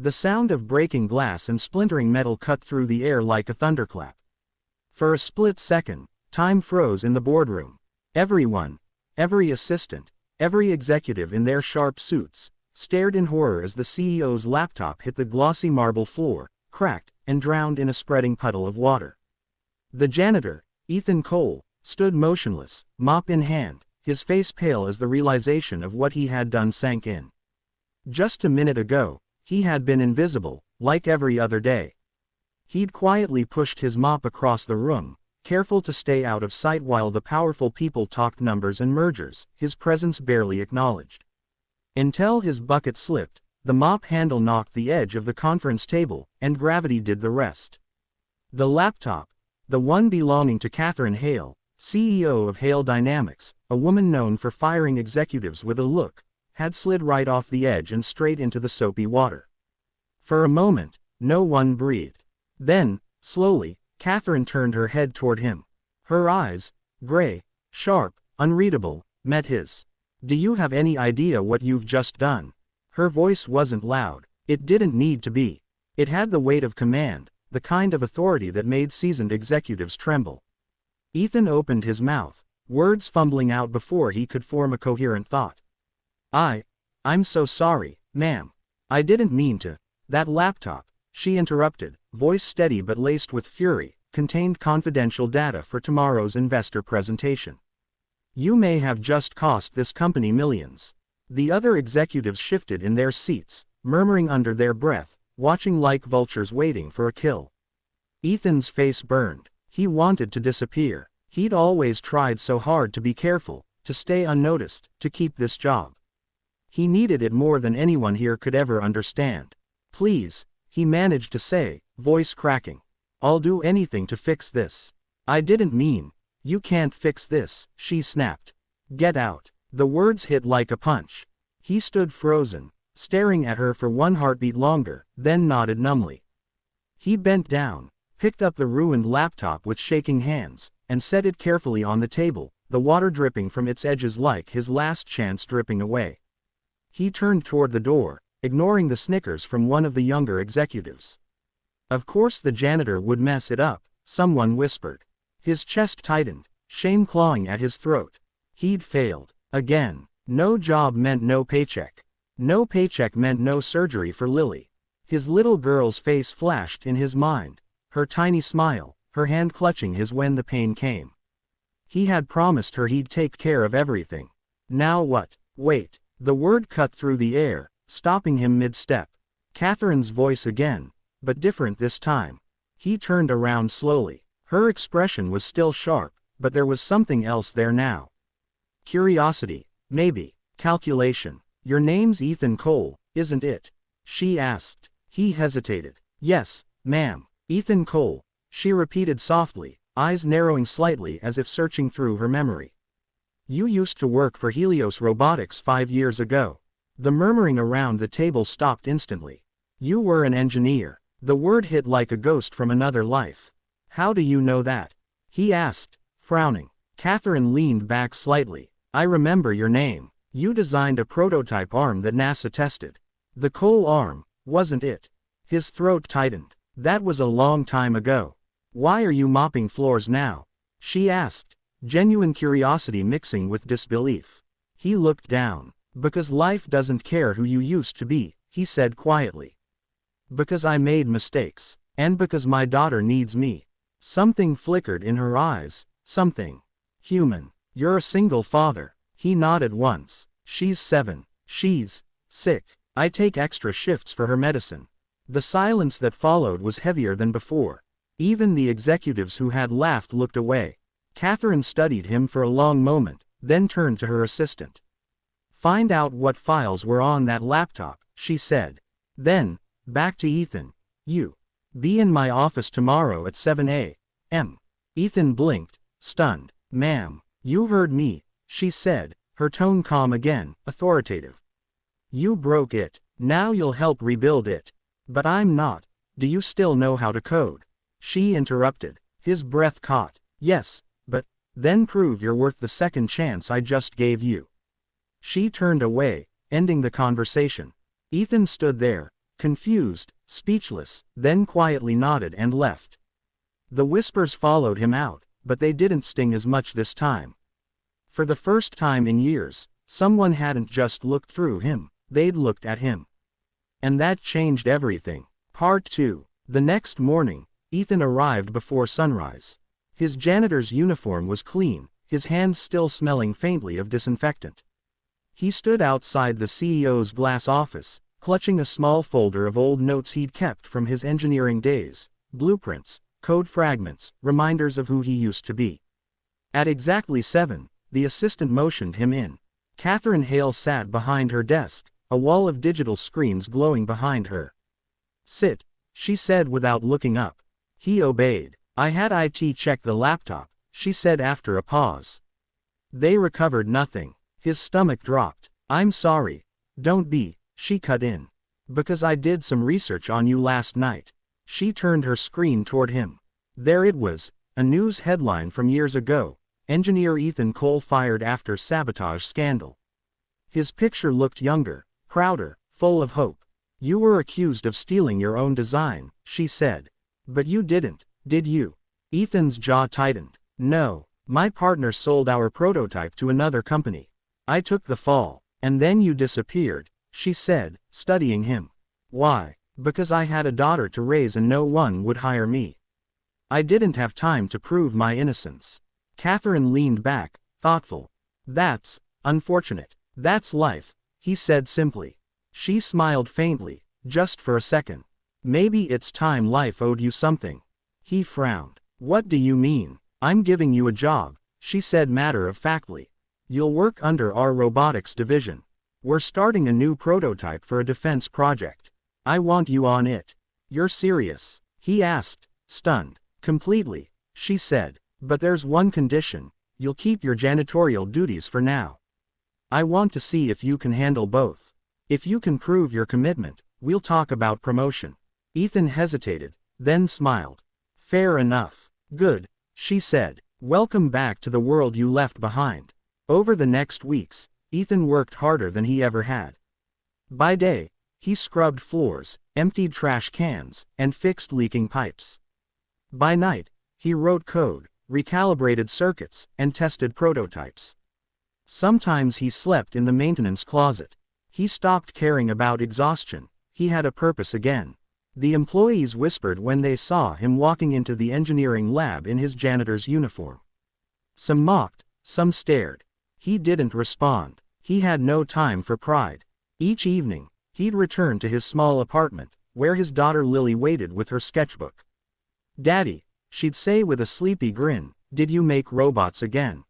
The sound of breaking glass and splintering metal cut through the air like a thunderclap. For a split second, time froze in the boardroom. Everyone, every assistant, every executive in their sharp suits, stared in horror as the CEO's laptop hit the glossy marble floor, cracked, and drowned in a spreading puddle of water. The janitor, Ethan Cole, stood motionless, mop in hand, his face pale as the realization of what he had done sank in. Just a minute ago, he had been invisible, like every other day. He'd quietly pushed his mop across the room, careful to stay out of sight while the powerful people talked numbers and mergers, his presence barely acknowledged. Until his bucket slipped, the mop handle knocked the edge of the conference table, and gravity did the rest. The laptop, the one belonging to Catherine Hale, CEO of Hale Dynamics, a woman known for firing executives with a look, had slid right off the edge and straight into the soapy water. For a moment, no one breathed. Then, slowly, Catherine turned her head toward him. Her eyes, gray, sharp, unreadable, met his. "Do you have any idea what you've just done?" Her voice wasn't loud. It didn't need to be. It had the weight of command, the kind of authority that made seasoned executives tremble. Ethan opened his mouth, words fumbling out before he could form a coherent thought. I'm so sorry, ma'am. I didn't mean to." "That laptop," she interrupted, voice steady but laced with fury, "contained confidential data for tomorrow's investor presentation. You may have just cost this company millions." The other executives shifted in their seats, murmuring under their breath, watching like vultures waiting for a kill. Ethan's face burned. He wanted to disappear. He'd always tried so hard to be careful, to stay unnoticed, to keep this job. He needed it more than anyone here could ever understand. "Please," he managed to say, voice cracking. "I'll do anything to fix this." "I didn't mean." "You can't fix this," she snapped. "Get out." The words hit like a punch. He stood frozen, staring at her for one heartbeat longer, then nodded numbly. He bent down, picked up the ruined laptop with shaking hands, and set it carefully on the table, the water dripping from its edges like his last chance dripping away. He turned toward the door, ignoring the snickers from one of the younger executives. "Of course the janitor would mess it up," someone whispered. His chest tightened, shame clawing at his throat. He'd failed. Again. No job meant no paycheck. No paycheck meant no surgery for Lily. His little girl's face flashed in his mind, her tiny smile, her hand clutching his when the pain came. He had promised her he'd take care of everything. Now what? Wait. The word cut through the air, stopping him mid-step. Catherine's voice again, but different this time. He turned around slowly. Her expression was still sharp, but there was something else there now. Curiosity, maybe. Calculation. "Your name's Ethan Cole, isn't it?" she asked. He hesitated. "Yes, ma'am. Ethan Cole," she repeated softly, eyes narrowing slightly as if searching through her memory. "You used to work for Helios Robotics 5 years ago." The murmuring around the table stopped instantly. "You were an engineer." The word hit like a ghost from another life. "How do you know that?" he asked, frowning. Catherine leaned back slightly. "I remember your name. You designed a prototype arm that NASA tested. The Cole arm, wasn't it?" His throat tightened. "That was a long time ago. Why are you mopping floors now?" she asked, genuine curiosity mixing with disbelief. He looked down. "Because life doesn't care who you used to be," he said quietly. "Because I made mistakes. And because my daughter needs me." Something flickered in her eyes, something human. "You're a single father." He nodded once. "She's 7. She's sick. I take extra shifts for her medicine." The silence that followed was heavier than before. Even the executives who had laughed looked away. Catherine studied him for a long moment, then turned to her assistant. "Find out what files were on that laptop," she said. Then, back to Ethan. "You be in my office tomorrow at 7 a.m. Ethan blinked, stunned. "Ma'am, you heard me," she said, her tone calm again, authoritative. "You broke it. Now you'll help rebuild it." "But I'm not." "Do you still know how to code?" she interrupted. His breath caught. "Yes, but then prove you're worth the second chance I just gave you." She turned away, ending the conversation. Ethan stood there, confused, speechless, then quietly nodded and left. The whispers followed him out, but they didn't sting as much this time. For the first time in years, someone hadn't just looked through him, they'd looked at him. And that changed everything. Part 2. The next morning, Ethan arrived before sunrise. His janitor's uniform was clean, his hands still smelling faintly of disinfectant. He stood outside the CEO's glass office, clutching a small folder of old notes he'd kept from his engineering days, blueprints, code fragments, reminders of who he used to be. At exactly 7, the assistant motioned him in. Catherine Hale sat behind her desk, a wall of digital screens glowing behind her. "Sit," she said without looking up. He obeyed. "I had IT check the laptop," she said after a pause. "They recovered nothing." His stomach dropped. "I'm sorry." "Don't be," she cut in. "Because I did some research on you last night." She turned her screen toward him. There it was, a news headline from years ago. Engineer Ethan Cole fired after sabotage scandal. His picture looked younger, prouder, full of hope. "You were accused of stealing your own design," she said. "But you didn't, did you?" Ethan's jaw tightened. "No, my partner sold our prototype to another company. I took the fall. And then you disappeared," she said, studying him. "Why?" "Because I had a daughter to raise and no one would hire me. I didn't have time to prove my innocence." Catherine leaned back, thoughtful. "That's unfortunate. That's life," he said simply. She smiled faintly, just for a second. "Maybe it's time life owed you something." He frowned. "What do you mean?" "I'm giving you a job," she said matter-of-factly. "You'll work under our robotics division. We're starting a new prototype for a defense project. I want you on it." "You're serious?" he asked, stunned. "Completely," she said. "But there's one condition. You'll keep your janitorial duties for now. I want to see if you can handle both. If you can prove your commitment, we'll talk about promotion." Ethan hesitated, then smiled. "Fair enough." "Good," she said. "Welcome back to the world you left behind." Over the next weeks, Ethan worked harder than he ever had. By day, he scrubbed floors, emptied trash cans, and fixed leaking pipes. By night, he wrote code, recalibrated circuits, and tested prototypes. Sometimes he slept in the maintenance closet. He stopped caring about exhaustion. He had a purpose again. The employees whispered when they saw him walking into the engineering lab in his janitor's uniform. Some mocked, some stared. He didn't respond. He had no time for pride. Each evening, he'd return to his small apartment, where his daughter Lily waited with her sketchbook. "Daddy," she'd say with a sleepy grin, "did you make robots again?"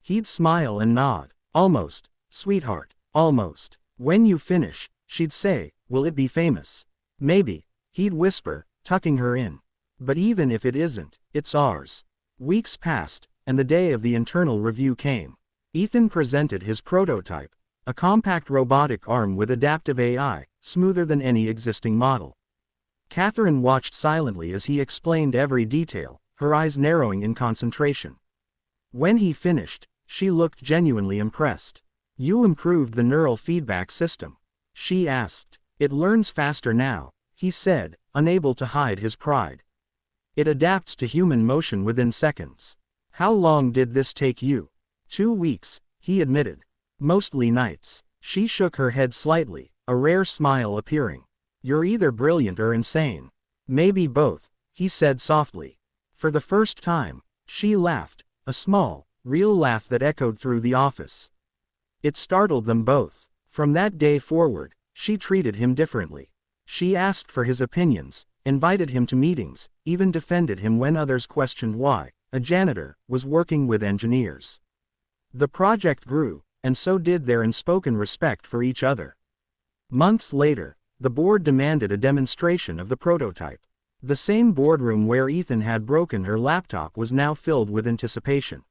He'd smile and nod. "Almost, sweetheart, almost." "When you finish," she'd say, "will it be famous?" "Maybe," he'd whisper, tucking her in. "But even if it isn't, it's ours." Weeks passed, and the day of the internal review came. Ethan presented his prototype, a compact robotic arm with adaptive AI, smoother than any existing model. Catherine watched silently as he explained every detail, her eyes narrowing in concentration. When he finished, she looked genuinely impressed. "You improved the neural feedback system?" she asked. "It learns faster now," he said, unable to hide his pride. "It adapts to human motion within seconds." "How long did this take you?" 2 weeks, he admitted. "Mostly nights." She shook her head slightly, a rare smile appearing. "You're either brilliant or insane." "Maybe both," he said softly. For the first time, she laughed, a small, real laugh that echoed through the office. It startled them both. From that day forward, she treated him differently. She asked for his opinions, invited him to meetings, even defended him when others questioned why a janitor was working with engineers. The project grew, and so did their unspoken respect for each other. Months later, the board demanded a demonstration of the prototype. The same boardroom where Ethan had broken her laptop was now filled with anticipation.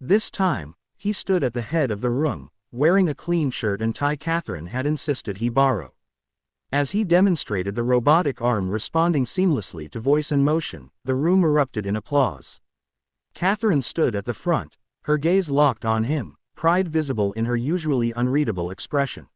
This time, he stood at the head of the room, wearing a clean shirt and tie Catherine had insisted he borrow. As he demonstrated the robotic arm responding seamlessly to voice and motion, the room erupted in applause. Catherine stood at the front, her gaze locked on him, pride visible in her usually unreadable expression.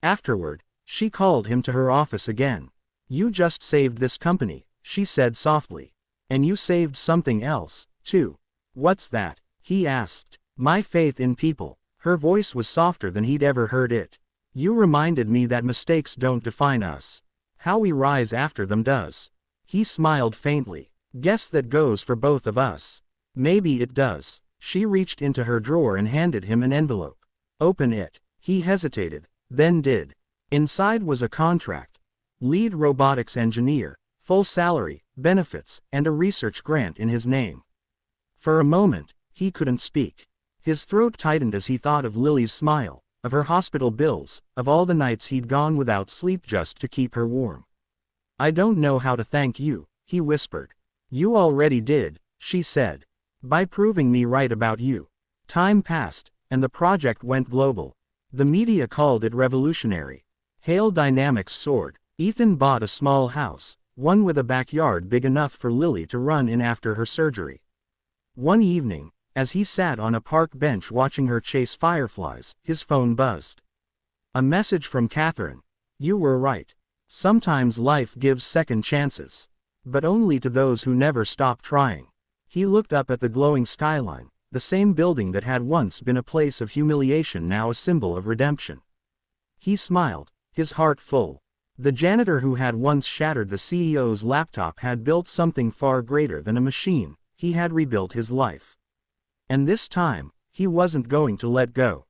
Afterward, She called him to her office again. You just saved this company, she said softly. And you saved something else, too. What's that? He asked. My faith in people. Her voice was softer than he'd ever heard it. You reminded me that mistakes don't define us. How we rise after them does. He smiled faintly. Guess that goes for both of us. Maybe it does. She reached into her drawer and handed him an envelope. Open it. He hesitated, then did. Inside was a contract. Lead robotics engineer, full salary, benefits, and a research grant in his name. For a moment, he couldn't speak. His throat tightened as he thought of Lily's smile, of her hospital bills, of all the nights he'd gone without sleep just to keep her warm. I don't know how to thank you, he whispered. You already did, she said. By proving me right about you. Time passed, and the project went global. The media called it revolutionary. Hail Dynamics soared. Ethan bought a small house, one with a backyard big enough for Lily to run in after her surgery. One evening, as he sat on a park bench watching her chase fireflies, his phone buzzed. A message from Catherine. You were right. Sometimes life gives second chances. But only to those who never stop trying. He looked up at the glowing skyline, the same building that had once been a place of humiliation now a symbol of redemption. He smiled, his heart full. The janitor who had once shattered the CEO's laptop had built something far greater than a machine. He had rebuilt his life. And this time, he wasn't going to let go.